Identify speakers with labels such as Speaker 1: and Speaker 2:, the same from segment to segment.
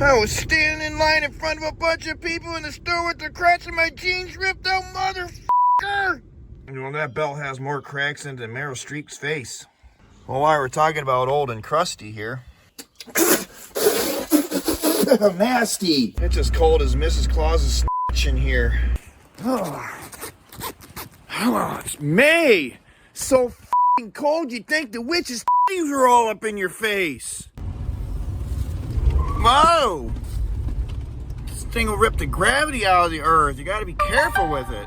Speaker 1: I was standing in line in front of a bunch of people in the store with the cracks in my jeans ripped out, motherfucker! Well, that belt has more cracks in than Meryl Streep's face. Well, while we're talking about old and crusty here. Nasty! It's as cold as Mrs. Claus's snitch in here. Oh, it's May! So f***ing cold you'd think the witch's titties were all up in your face. Whoa! This thing will rip the gravity out of the earth. You gotta be careful with it.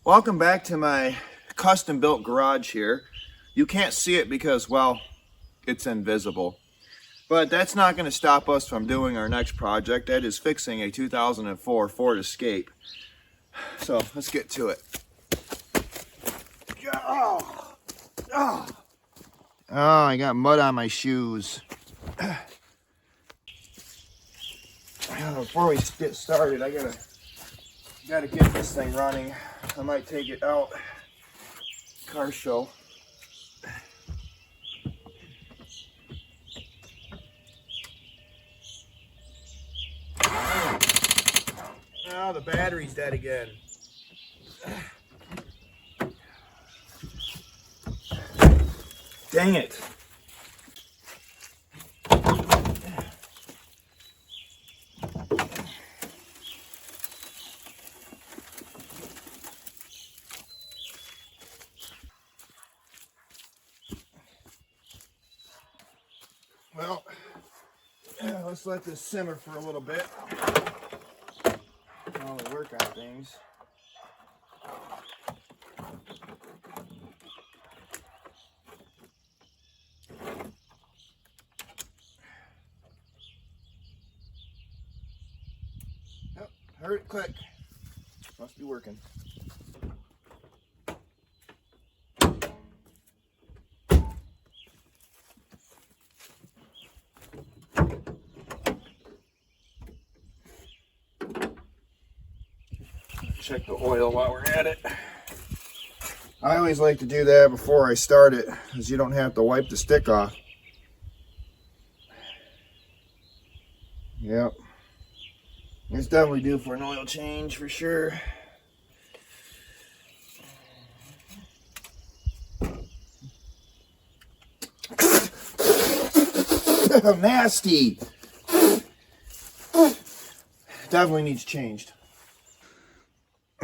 Speaker 1: Welcome back to my custom built garage here. You can't see it because, well, it's invisible. But that's not going to stop us from doing our next project. That is fixing a 2004 Ford Escape. So let's get to it. Oh, I got mud on my shoes. Before we get started, I gotta get this thing running. I might take it out. Car show. Now the battery's dead again. Dang it. Well, let's let this simmer for a little bit while we work on things. Oh, heard it click. Must be working. Check the oil while we're at it. I always like to do that before I start it, because you don't have to wipe the stick off. Yep. It's definitely due for an oil change for sure. Nasty! Definitely needs changed.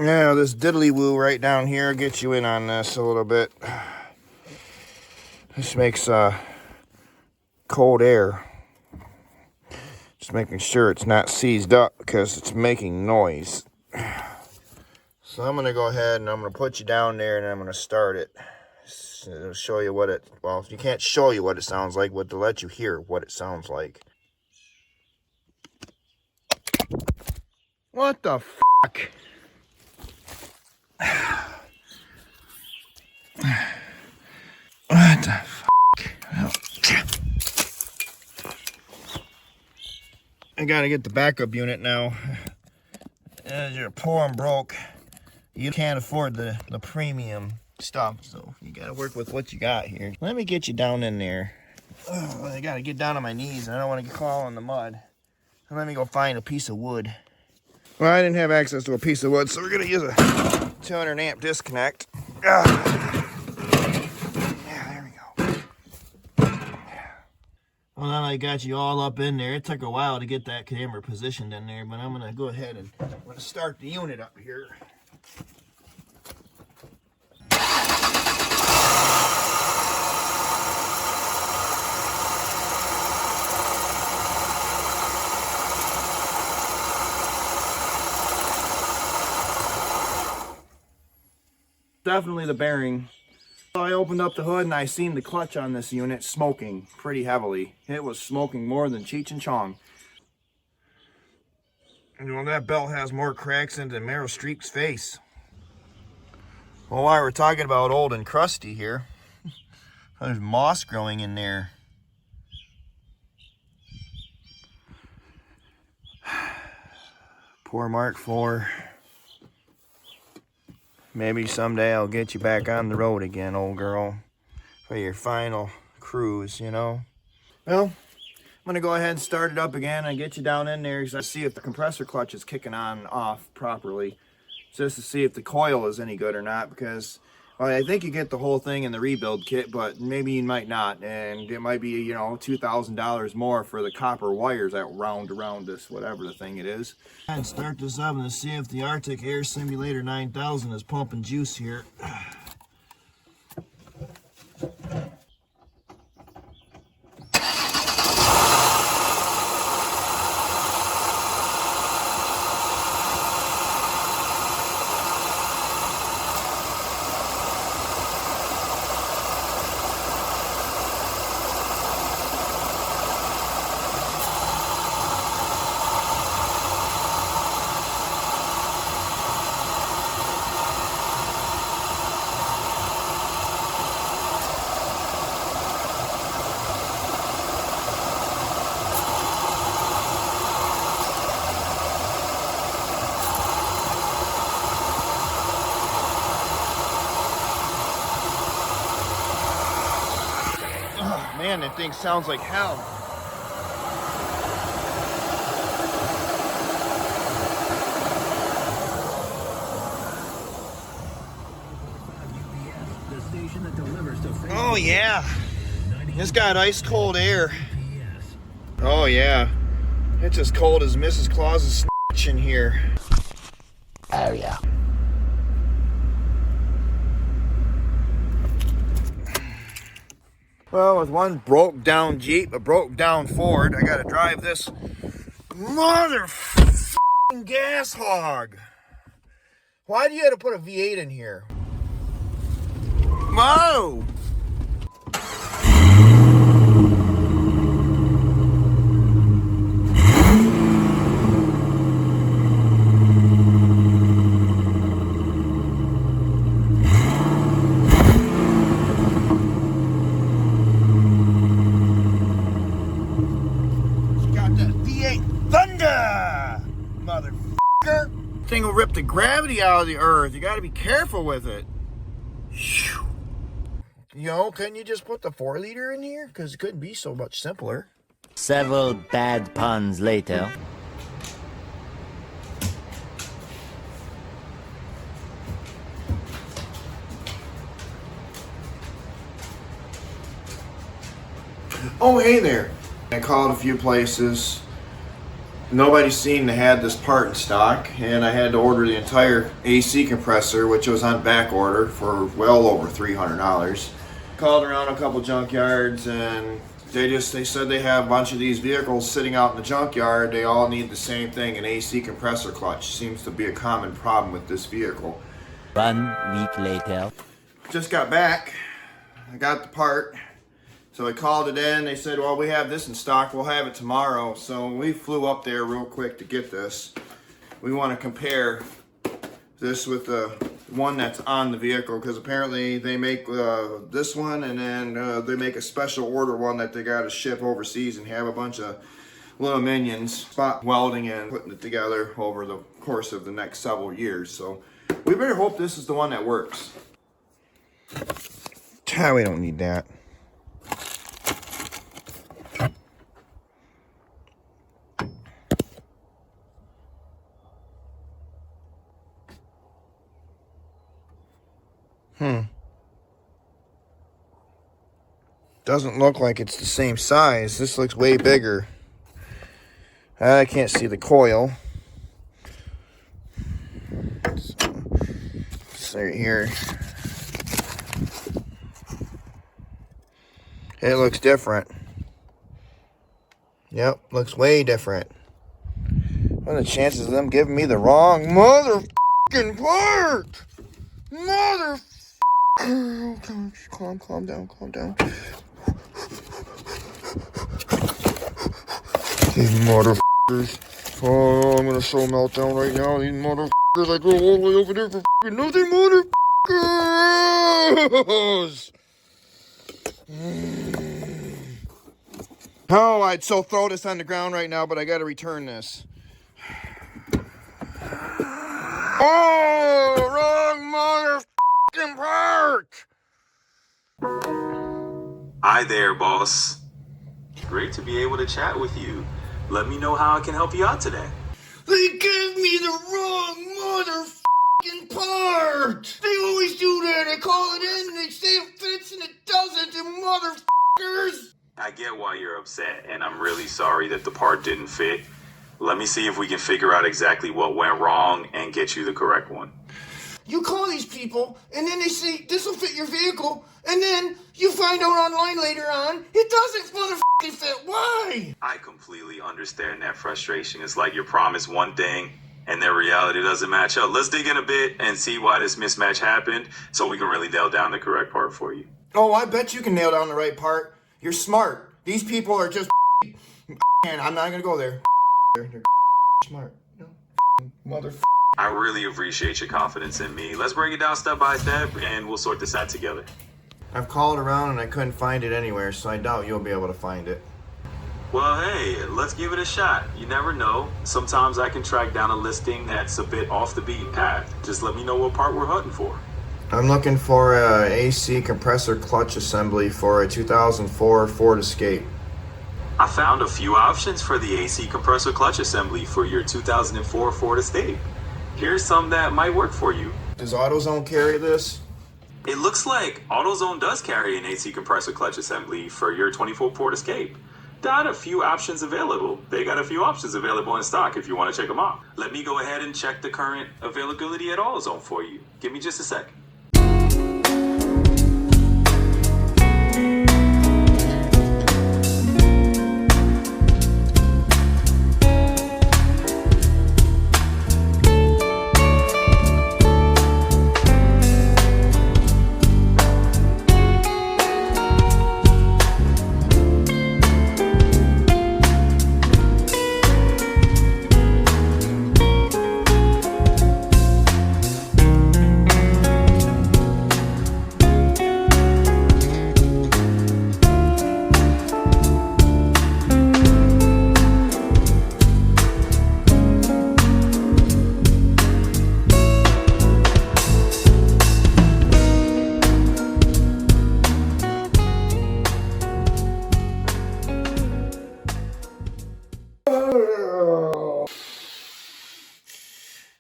Speaker 1: Yeah, this diddly woo right down here gets you in on this a little bit. This makes cold air. Just making sure it's not seized up because it's making noise. So I'm gonna go ahead and I'm gonna put you down there and I'm gonna start it. It'll show you what it, well, you can't show you what it sounds like, but to let you hear what it sounds like. What the fuck? What the fuck? Oh. I gotta get the backup unit now. As you're poor and broke, you can't afford the premium stuff, so you gotta work with what you got here. Let me get you down in there. Oh, I gotta get down on my knees and I don't want to fall in the mud. Let me go find a piece of wood. Well, I didn't have access to a piece of wood, so we're gonna use a 200 amp disconnect. Yeah, there we go. Well, now I got you all up in there. It took a while to get that camera positioned in there, but I'm gonna go ahead and I'm gonna start the unit up here. Definitely the bearing. So I opened up the hood and I seen the clutch on this unit smoking pretty heavily. It was smoking more than Cheech and Chong. And well, that belt has more cracks in than Meryl Streep's face. Well, while we're talking about old and crusty here, there's moss growing in there. Poor Mark IV. Maybe someday I'll get you back on the road again, old girl, for your final cruise, you know? Well, I'm gonna go ahead and start it up again and get you down in there to see if the compressor clutch is kicking on and off properly, just to see if the coil is any good or not, because well, I think you get the whole thing in the rebuild kit, but maybe you might not, and it might be, you know, $2,000 more for the copper wires that round around this, whatever the thing it is. And start this up and see if the Arctic Air Simulator 9000 is pumping juice here. Man, that thing sounds like hell. Oh yeah, it's got ice cold air. Oh yeah, it's as cold as Mrs. Claus's snitch in here. Oh yeah. Well, with one broke down Jeep, a broke down Ford, I gotta drive this motherfucking gas hog. Why do you have to put a V8 in here? Whoa! Thunder! Motherfucker! Thing will rip the gravity out of the earth. You gotta be careful with it. You know, couldn't you just put the 4-liter in here? Because it couldn't be so much simpler.
Speaker 2: Several bad puns later.
Speaker 1: Oh, hey there. I called a few places. Nobody seemed to have this part in stock, and I had to order the entire AC compressor, which was on back order for well over $300. Called around a couple junkyards, and they said they have a bunch of these vehicles sitting out in the junkyard. They all need the same thing, an AC compressor clutch. Seems to be a common problem with this vehicle.
Speaker 2: 1 week later.
Speaker 1: Just got back. I got the part. So I called it in. They said, well, we have this in stock. We'll have it tomorrow. So we flew up there real quick to get this. We want to compare this with the one that's on the vehicle, because apparently they make this one, and then they make a special order one that they got to ship overseas and have a bunch of little minions spot welding and putting it together over the course of the next several years. So we better hope this is the one that works. We don't need that. Doesn't look like it's the same size. This looks way bigger. I can't see the coil. So right here. It looks different. Yep, looks way different. What are the chances of them giving me the wrong motherfucking part? Calm down. These motherfuckers. Oh, I'm gonna show meltdown right now. These motherfuckers, I go all the way over there for fucking nothing, motherfucker. motherfuckers! Oh, I'd so throw this on the ground right now, but I gotta return this. Oh, wrong motherfucking part!
Speaker 3: Hi there, boss. Great to be able to chat with you. Let me know how I can help you out today.
Speaker 1: They gave me the wrong motherfucking part! They always do that. They call it in and they say it fits and it doesn't, and motherfuckers!
Speaker 3: I get why you're upset, and I'm really sorry that the part didn't fit. Let me see if we can figure out exactly what went wrong and get you the correct one.
Speaker 1: You call these people, and then they say, this will fit your vehicle, and then you find out online later on, it doesn't motherfucking fit. Why?
Speaker 3: I completely understand that frustration. It's like you're promised one thing, and their reality doesn't match up. Let's dig in a bit and see why this mismatch happened so we can really nail down the correct part for you.
Speaker 1: Oh, I bet you can nail down the right part. You're smart. These people are just and I'm not gonna go there. They're smart. No, motherfucker.
Speaker 3: I really appreciate your confidence in me. Let's break it down step by step, and we'll sort this out together.
Speaker 1: I've called around and I couldn't find it anywhere, so I doubt you'll be able to find it.
Speaker 3: Well, hey, let's give it a shot. You never know. Sometimes I can track down a listing that's a bit off the beaten path. Just let me know what part we're hunting for.
Speaker 1: I'm looking for a AC compressor clutch assembly for a 2004 Ford Escape.
Speaker 3: I found a few options for the AC compressor clutch assembly for your 2004 Ford Escape. Here's some that might work for you.
Speaker 1: Does AutoZone carry this?
Speaker 3: It looks like AutoZone does carry an AC compressor clutch assembly for your 24 Ford Escape. Got a few options available. They got a few options available in stock if you want to check them out. Let me go ahead and check the current availability at AutoZone for you. Give me just a second.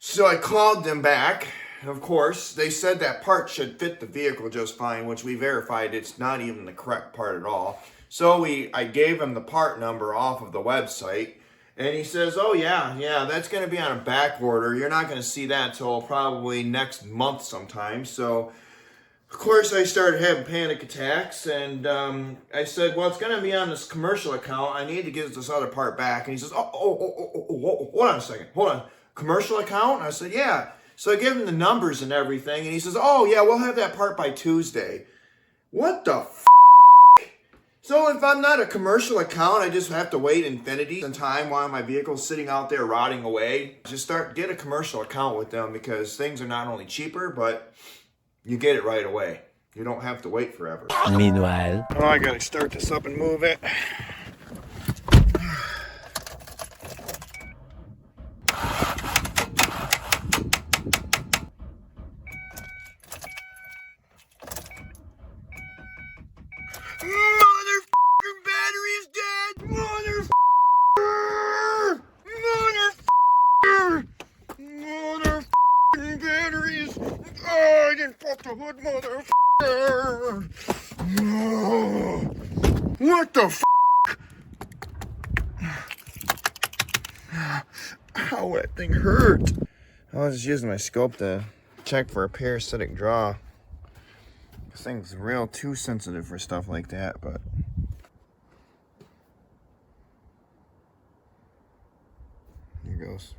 Speaker 1: So I called them back. Of course, they said that part should fit the vehicle just fine, which we verified it's not even the correct part at all. So I gave him the part number off of the website, and he says, oh yeah, that's going to be on a back order. You're not going to see that till probably next month sometime. So, of course, I started having panic attacks, and I said, well, it's going to be on this commercial account. I need to get this other part back. And he says, hold on a second. Hold on. Commercial account? I said, yeah. So I give him the numbers and everything, and he says, oh, yeah, we'll have that part by Tuesday. What the f***? So if I'm not a commercial account, I just have to wait infinity and time while my vehicle's sitting out there rotting away. Just get a commercial account with them, because things are not only cheaper, but you get it right away. You don't have to wait forever.
Speaker 2: Meanwhile,
Speaker 1: Oh, I gotta start this up and move it. Motherfucking battery is dead! Motherfucker! Motherfucking batteries! Oh, I didn't fuck the hood, motherfucker! Oh, what the f***? Ow, that thing hurt! I was just using my scope to check for a parasitic draw. This thing's real too sensitive for stuff like that, but here goes.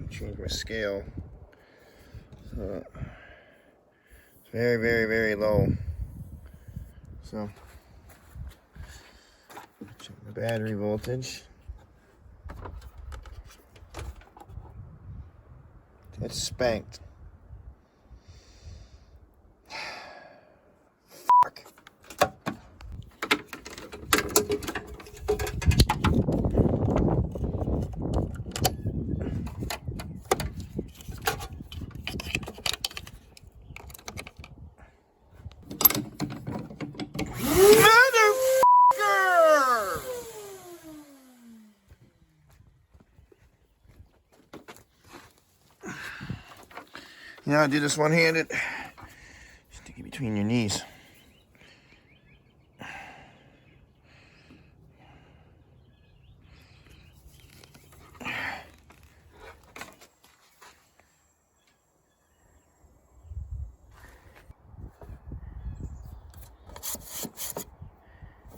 Speaker 1: Change my scale. So it's very, very, very low. So check the battery voltage. It's spanked. Fuck. Motherfucker! You know, I do this one-handed. Stick it between your knees.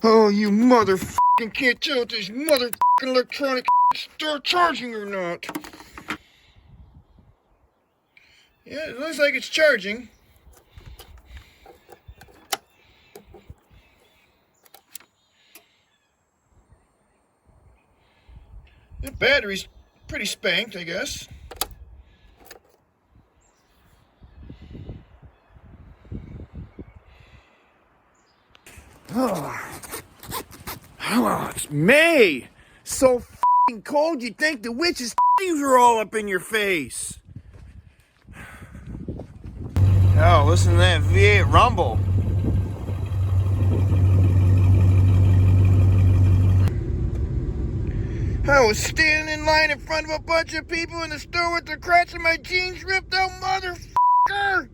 Speaker 1: Oh, you motherfucking can't tell if this motherfucking electronic start charging or not. Yeah, it looks like it's charging. The battery's pretty spanked, I guess. Oh, it's May. So f***ing cold you'd think the witch's titties were all up in your face. Oh, listen to that V8 rumble. I was standing in line in front of a bunch of people in the store with the crotch of my jeans ripped out, motherfucker!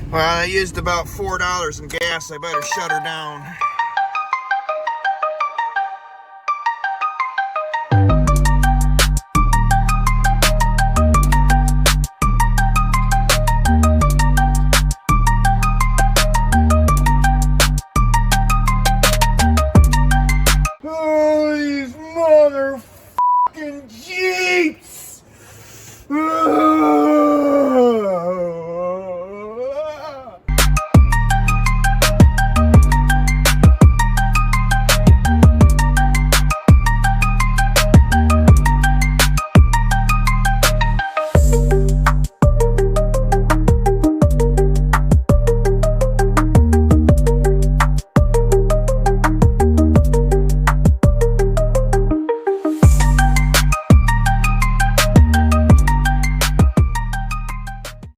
Speaker 1: Well, I used about $4 in gas. I better shut her down.